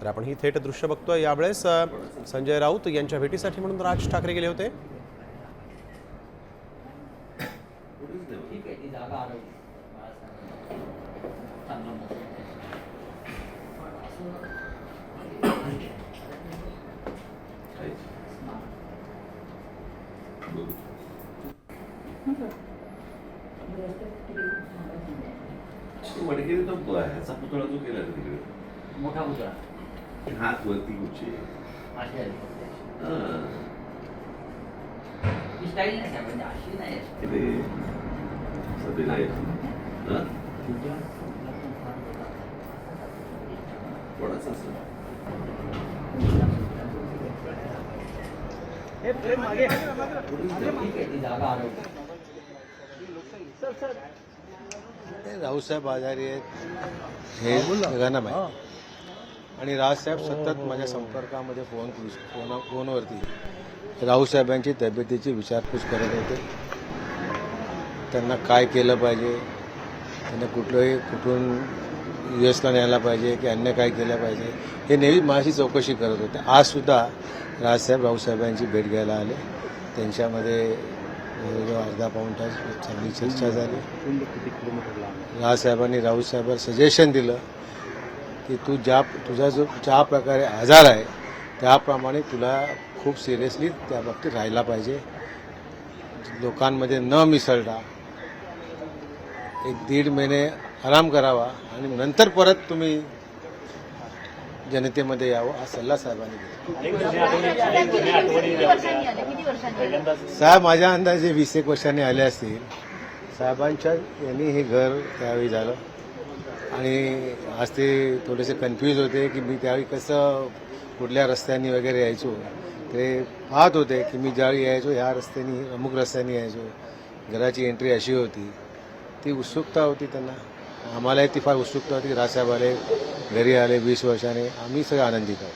तर आपण ही थेट दृश्य बघतोय। यावेळेस संजय राऊत यांच्या भेटीसाठी म्हणून राज ठाकरे गेले होते। वडकेरी तो ह्याचा पुतळा जो केला तिकडे मोठा पुतळा हात वरती उंची स्टाईल नाही म्हणजे अशी नाही ते सध्या थोडासा असं रावसाहेब आजारी आहेत हे सगळ्यांना माहिती आणि रावसाहेब सतत माझ्या संपर्कामध्ये फोनवरती रावसाहेबांची तब्येतीची विचारपूस करत होते। त्यांना काय केलं पाहिजे, त्यांना कुठून USला न्यायला पाहिजे की अन्य काय केलं पाहिजे हे नेहमी माझी चौकशी करत होते। आजसुद्धा रावसाहेबांची भेट घ्यायला आले। त्यांच्यामध्ये अर्धा पाऊण तास चांगली चर्चा झाली। रावसाहेबांनी राऊतसाहेबांना सजेशन दिलं की तुझा जो ज्या प्रकारे आजार आहे त्याप्रमाणे तुला खूप सिरियसली त्या बाबतीत राहायला पाहिजे, लोकांमध्ये न मिसळता 1-1.5 महिने आराम करावा आणि नंतर परत तुम्ही जनतेमध्ये यावं हा सल्ला साहेबांनी दिला। साहेब माझ्या अंदाजे 20-1 वर्षांनी आले असतील। साहेबांच्या यांनी हे घर त्यावेळी झालं आणि आज ते थोडेसे कन्फ्यूज होते की मी त्यावेळी कसं कुठल्या रस्त्यांनी वगैरे यायचो। ते पाहत होते की मी ज्यावेळी यायचो ह्या रस्त्यानी अमुक रस्त्यानी यायचो, घराची एंट्री अशी होती। ती उत्सुकता होती त्यांना, आम्हालाही ती फार उत्सुकता होती। रावसाहेब आले, घरी आले 20 वर्षाने, आम्ही सगळे आनंदित आहोत।